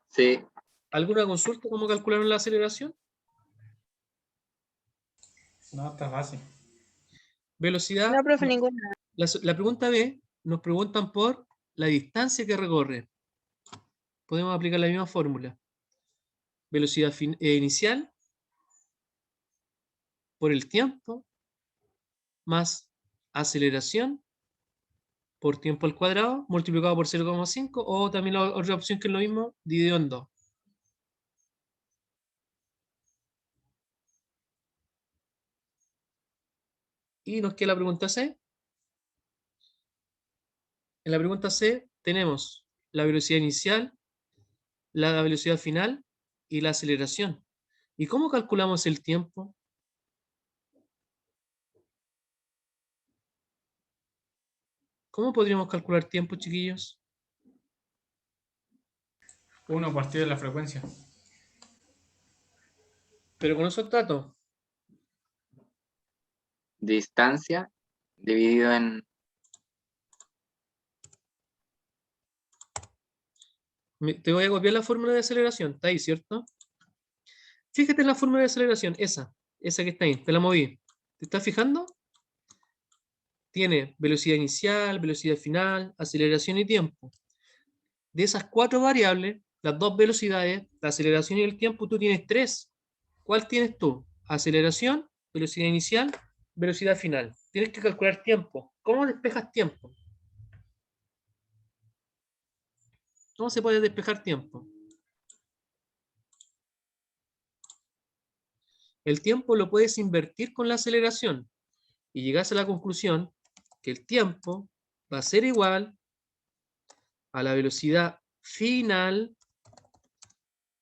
Sí. ¿Alguna consulta cómo calcularon la aceleración? No, está fácil. Velocidad. No, profe, ninguna. La pregunta B, nos preguntan por la distancia que recorre. Podemos aplicar la misma fórmula. Velocidad inicial por el tiempo más aceleración por tiempo al cuadrado multiplicado por 0,5, o también la otra opción que es lo mismo, dividido en 2. Y nos queda la pregunta C. En la pregunta C tenemos la velocidad inicial, la velocidad final y la aceleración. ¿Y cómo calculamos el tiempo? ¿Cómo podríamos calcular tiempo, chiquillos? 1 partido de la frecuencia. Pero con esos datos. Distancia dividido en... Te voy a copiar la fórmula de aceleración. Está ahí, ¿cierto? Fíjate en la fórmula de aceleración. Esa que está ahí. Te la moví. ¿Te estás fijando? Tiene velocidad inicial, velocidad final, aceleración y tiempo. De esas 4 variables, las 2 velocidades, la aceleración y el tiempo, tú tienes 3. ¿Cuál tienes tú? Aceleración, velocidad inicial, velocidad final. Tienes que calcular tiempo. ¿Cómo despejas tiempo? ¿Cómo se puede despejar tiempo? El tiempo lo puedes invertir con la aceleración y llegas a la conclusión que el tiempo va a ser igual a la velocidad final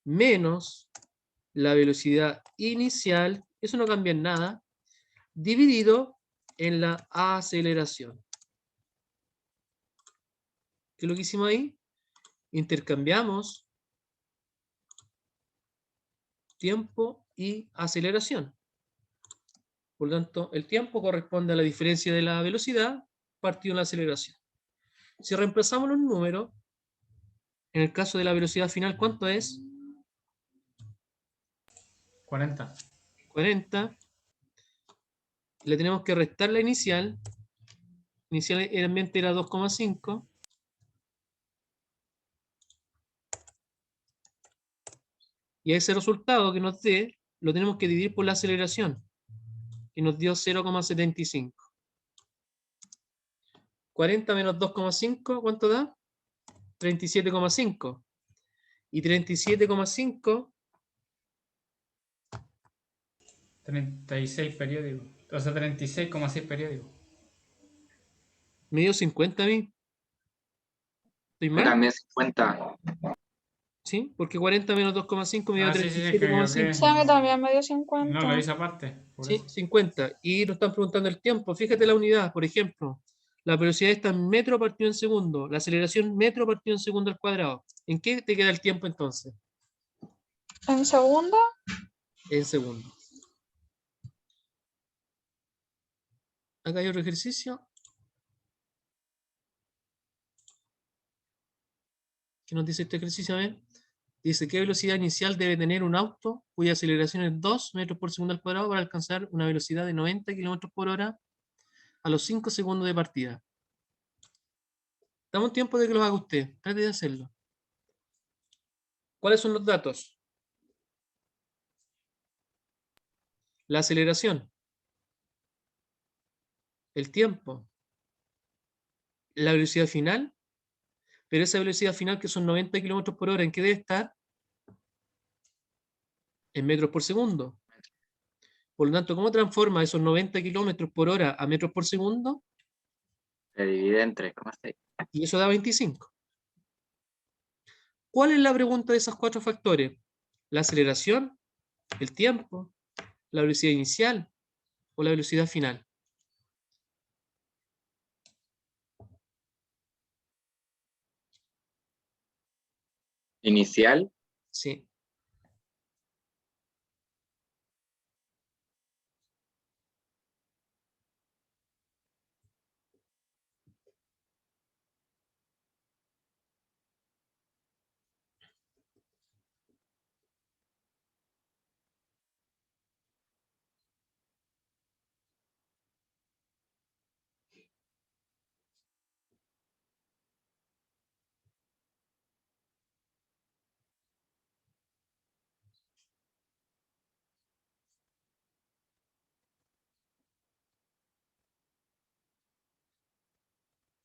menos la velocidad inicial, eso no cambia en nada, dividido en la aceleración. ¿Qué es lo que hicimos ahí? Intercambiamos tiempo y aceleración. Por lo tanto, el tiempo corresponde a la diferencia de la velocidad partido en la aceleración. Si reemplazamos los números, en el caso de la velocidad final, ¿cuánto es? 40. 40. Le tenemos que restar la inicial. Inicialmente era 2,5. Y a ese resultado que nos dé, lo tenemos que dividir por la aceleración, que nos dio 0,75. 40 menos 2,5, ¿cuánto da? 37,5. Y 37,5... 36 periódicos. O sea, 36,6 periódicos. me dio 50 a mí. ¿Estoy Y mal? también 50. Sí, porque 40 menos 2,5 me dio Sí, es que me 37,5. equivoqué. Sí, a mí también me dio No, 50. lo hice aparte. Por Sí, eso. 50. Y nos están preguntando el tiempo. Fíjate la unidad, por ejemplo. La velocidad está en metro partido en segundo. La aceleración metro partido en segundo al cuadrado. ¿En qué te queda el tiempo entonces? ¿En segundo? En segundo. Acá hay otro ejercicio. ¿Qué nos dice este ejercicio? A ver. Dice, ¿qué velocidad inicial debe tener un auto cuya aceleración es 2 metros por segundo al cuadrado para alcanzar una velocidad de 90 kilómetros por hora a los 5 segundos de partida? Damos tiempo de que lo haga usted. Trate de hacerlo. ¿Cuáles son los datos? La aceleración, el tiempo, la velocidad final, pero esa velocidad final que son 90 kilómetros por hora, ¿en qué debe estar? En metros por segundo. Por lo tanto, ¿cómo transforma esos 90 kilómetros por hora a metros por segundo? Se divide en 3,6. Y eso da 25. ¿Cuál es la pregunta de esos 4 factores? ¿La aceleración, el tiempo, la velocidad inicial o la velocidad final? Inicial, Sí.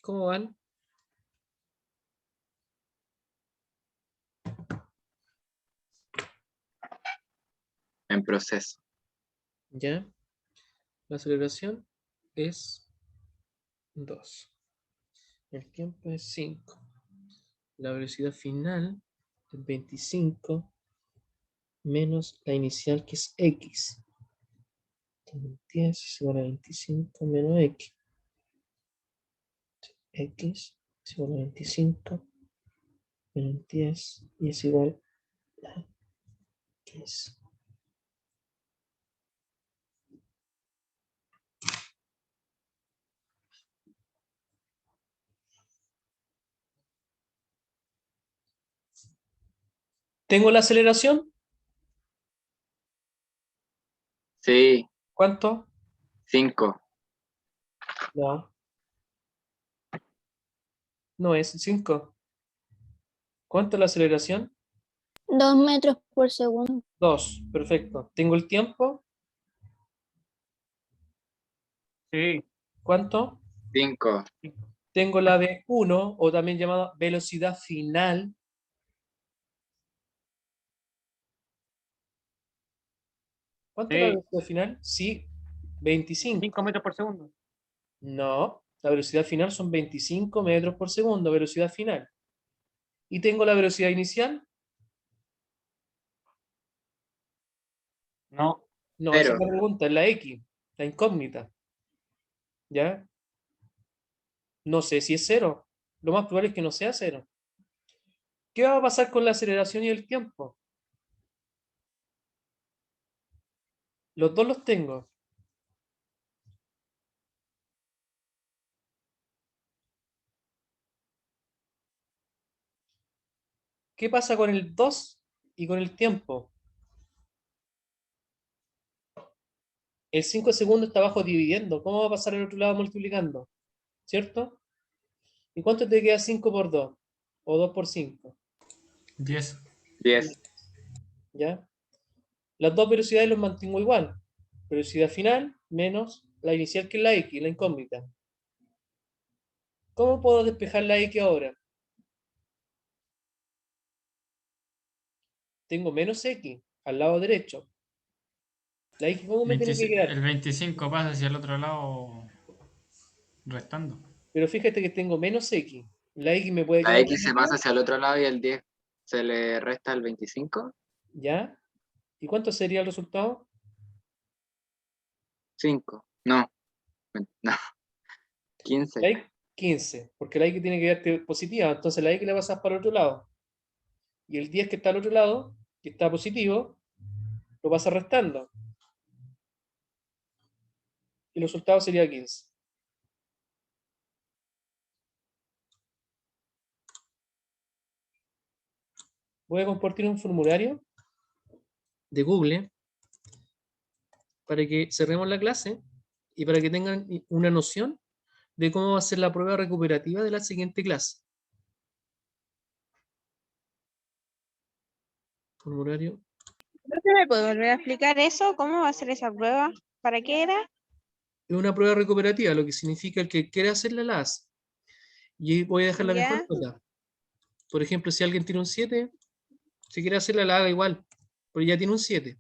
¿Cómo van? en proceso. ¿Ya? La aceleración es 2. El tiempo es 5. La velocidad final es 25 menos la inicial que es x. 10 es igual a 25 menos x. X es igual a 25 menos 10 y es igual a x. ¿Tengo la aceleración? Sí, ¿Cuánto? 5. No. No es 5. ¿Cuánto es la aceleración? 2 metros por segundo. 2. Perfecto. ¿Tengo el tiempo? Sí. ¿Cuánto? 5. Tengo la V1, o también llamada velocidad final. ¿Cuánto es la Sí. velocidad final? Sí, 25. 5 metros por segundo. No, la velocidad final son 25 metros por segundo, velocidad final. ¿Y tengo la velocidad inicial? No. No, esa es 0. la pregunta, es la X, la incógnita. ¿Ya? No sé si es 0. Lo más probable es que no sea 0. ¿Qué va a pasar con la aceleración y el tiempo? Los dos los tengo. ¿Qué pasa con el 2 y con el tiempo? El 5 segundos está abajo dividiendo. ¿Cómo va a pasar al otro lado multiplicando? ¿Cierto? ¿Y cuánto te queda 5 por 2? ¿O 2 por 5? 10. 10. ¿Ya? Las dos velocidades los mantengo igual. Velocidad final menos la inicial que es la X, la incógnita. ¿Cómo puedo despejar la X ahora? Tengo menos X al lado derecho. La X, ¿cómo me tiene que quedar? El 25 pasa hacia el otro lado restando. Pero fíjate que tengo menos X. La X me puede La quedar X se pasa hacia el otro lado y el 10 se le resta el 25. ¿Ya? ¿Y cuánto sería el resultado? 5. No. No. 15. La X, 15, porque la X tiene que quedarte positiva, entonces la X le pasas para el otro lado. Y el 10 que está al otro lado, que está positivo, lo vas restando. Y el resultado sería 15. Voy a compartir un formulario de Google para que cerremos la clase y para que tengan una noción de cómo va a ser la prueba recuperativa de la siguiente clase. Formulario. ¿Me puede volver a explicar eso? ¿Cómo va a ser esa prueba? ¿Para qué era? Es una prueba recuperativa, lo que significa el que quiera hacerla la hace. Y voy a dejar la Ya. mejor nota. Por ejemplo, si alguien tiene un 7, si quiere hacerla la haga igual, porque ya tiene un 7.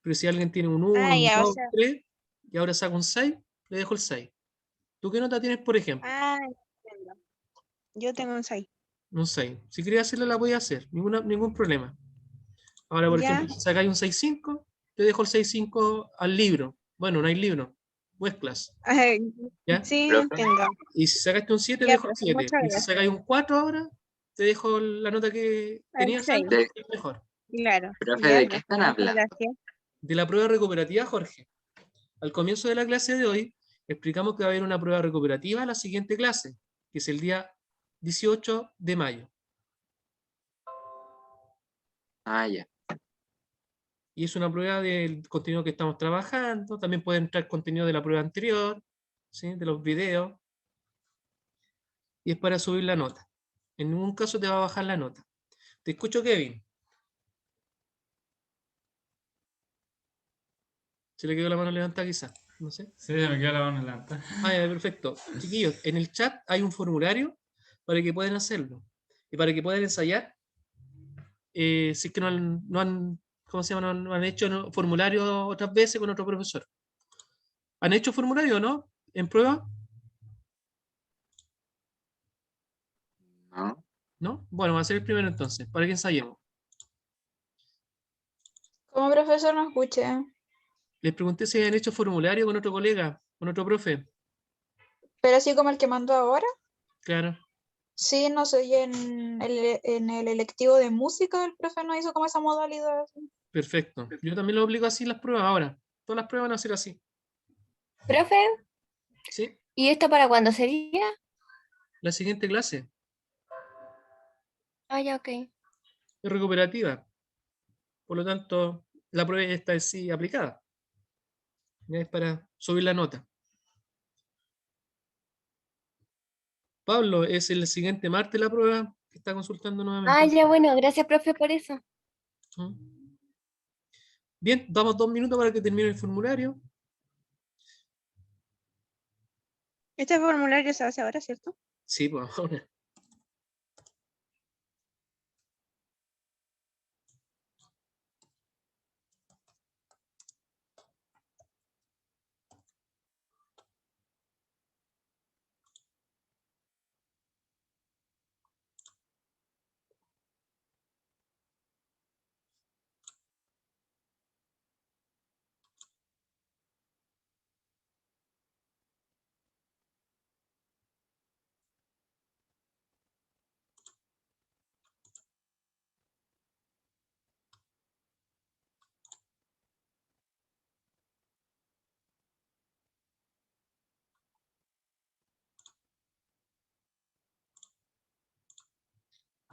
Pero si alguien tiene un 1, Ah, un ya, o 2, sea. 3, y ahora saca un 6, le dejo el 6. ¿Tú qué nota tienes, por ejemplo? Ah, entiendo. Yo tengo un 6. Un 6. Si quería hacerla, la voy a hacer, ningún problema. Ahora, por Ya. ejemplo, si sacáis un 6.5, te dejo el 6.5 al libro. Bueno, no hay libro, West Class. Ay, ¿Ya? sí, Profe. entiendo. Y si sacaste un 7, Ya, dejo el profe, 7. muchas Y si gracias. sacáis un 4 ahora, te dejo la nota que El tenías 6, antes, De- que es mejor. claro. profe, Ya, ¿de qué profe, están muchas hablando? gracias. De la prueba recuperativa, Jorge. Al comienzo de la clase de hoy, explicamos que va a haber una prueba recuperativa en la siguiente clase, que es el día 18 de mayo. Ah, ya. Y es una prueba del contenido que estamos trabajando. También puede entrar contenido de la prueba anterior, ¿sí? De los videos. Y es para subir la nota. En ningún caso te va a bajar la nota. Te escucho, Kevin. Se le quedó la mano levantada quizás. No sé. Sí, se me queda la mano adelante. Ah, ya, perfecto. Chiquillos, en el chat hay un formulario para que puedan hacerlo. Y para que puedan ensayar. Si es que ¿cómo se llama? No han hecho formulario otras veces con otro profesor. ¿Han hecho formulario o no? ¿En prueba? ¿No? ¿No? Bueno, va a ser el primero entonces, para que ensayemos. Como profesor no escuché. Les pregunté si habían hecho formulario con otro colega, con otro profe. Pero así como el que mandó ahora. Claro, Sí, no sé, y en el electivo de música el profe no hizo como esa modalidad. perfecto. Yo también lo obligo así en las pruebas ahora. Todas las pruebas van a ser así. Profe, ¿Sí? ¿y esto para cuándo sería? La siguiente clase Ah, ya, ok. es recuperativa. Por lo tanto, la prueba esta es sí aplicada. Ya es para subir la nota. Pablo, es el siguiente martes la prueba que está consultando nuevamente. Ah, ya, bueno, gracias, profe, por eso. ¿Mm? Bien, damos 2 minutos para que termine el formulario. Este formulario se hace ahora, ¿cierto? Sí, pues ahora.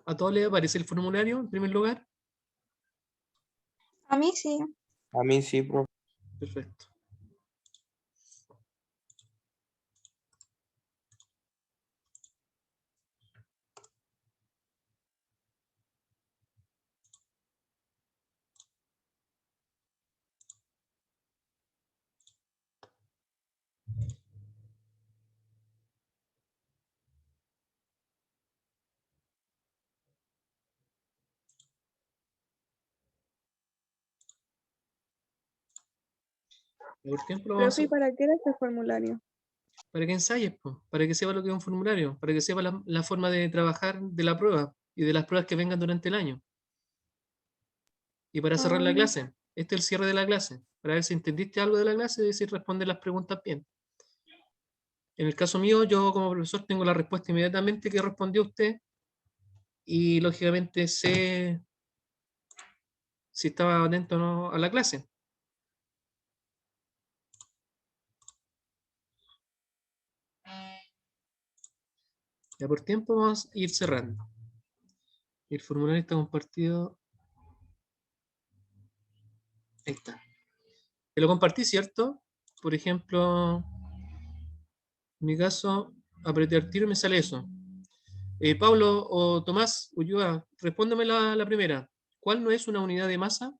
¿A todos les aparece el formulario en primer lugar? A mí sí. A mí sí, profe. Perfecto. Por tiempo lo vamos a Profe, ¿y hacer para qué era este formulario? para que ensayes, pues, para que sepa lo que es un formulario, para que sepa la forma de trabajar de la prueba y de las pruebas que vengan durante el año. Y para cerrar la clase, este es el cierre de la clase, para ver si entendiste algo de la clase y si respondes las preguntas bien. En el caso mío, yo como profesor tengo la respuesta inmediatamente que respondió usted y lógicamente sé si estaba atento o no a la clase. Ya por tiempo vamos a ir cerrando. El formulario está compartido. Ahí está. Te lo compartí, ¿cierto? Por ejemplo, en mi caso, apreté el tiro y me sale eso. Pablo o Tomás Ulloa, respóndeme la primera. ¿Cuál no es una unidad de masa?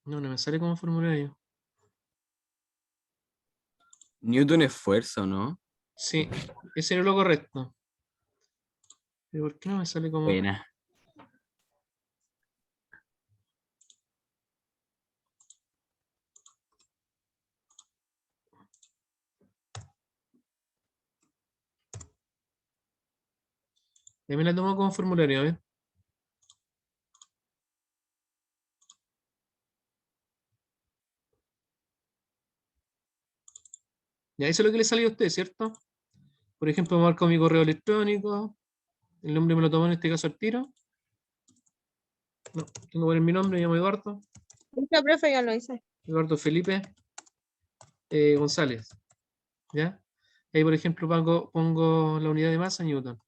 No me sale como formulario. Newton es fuerza, ¿o no? Sí, ese era lo correcto. ¿Pero por qué no me sale como...? Buena. Ya me la tomo como formulario, a ver. Ya, eso es lo que le salió a usted, ¿cierto? Por ejemplo, marco mi correo electrónico. El nombre me lo tomo en este caso al tiro. No, tengo que poner mi nombre, me llamo Eduardo. Mucho, profe, ya lo hice. Eduardo Felipe González. ¿Ya? Ahí, por ejemplo, pongo la unidad de masa en Newton.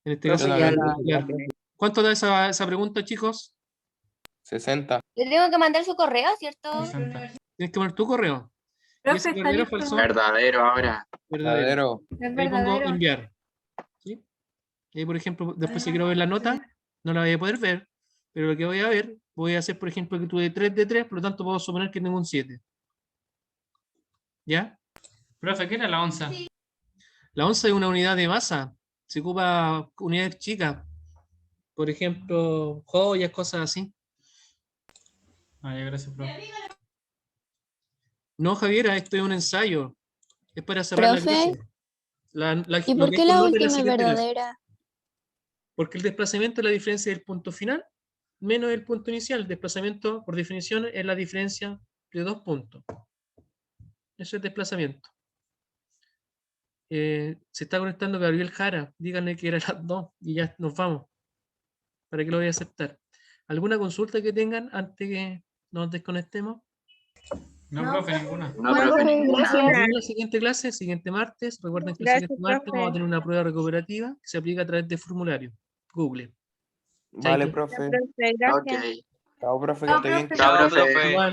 En este caso, Yo ya, también. ¿cuánto da esa pregunta, chicos? 60. Le tengo que mandar su correo, ¿cierto? 60. Tienes que poner tu correo. ¿Y ese Profe, está verdadero o listo. falso? Verdadero ahora. Verdadero. Verdadero. Es Ahí pongo verdadero. enviar. ¿Sí? Y ahí, por ejemplo, después si quiero ver la nota, no la voy a poder ver, pero lo que voy a ver, voy a hacer, por ejemplo, que tuve 3 de 3, por lo tanto puedo suponer que tengo un 7. ¿Ya? Profe, ¿qué era la onza? La onza es una unidad de masa. Se ocupa unidades chicas. Por ejemplo, joyas, cosas así. Ah, ya, gracias, profe. No, Javiera, esto es un ensayo. Es para cerrar la Profe, clase. ¿y Lo por que qué es con la nota es la última es siguiente clase. verdadera? Porque el desplazamiento es la diferencia del punto final menos el punto inicial. El desplazamiento, por definición, es la diferencia de 2 puntos. Eso es desplazamiento. Se está conectando Gabriel Jara. Díganle que era las 2 y ya nos vamos. ¿Para qué lo voy a aceptar? ¿Alguna consulta que tengan antes que nos desconectemos? No, profe, ninguna. No, No, profe, profe, ninguna. gracias. Nos vemos en la siguiente clase, siguiente martes. Recuerden que el Gracias, siguiente martes profe. vamos a tener una prueba recuperativa que se aplica a través de formulario. Google. Vale, Chaito. profe. Profe, gracias. Ok. Chao, profe, que esté bien. Chao, profe. Igual.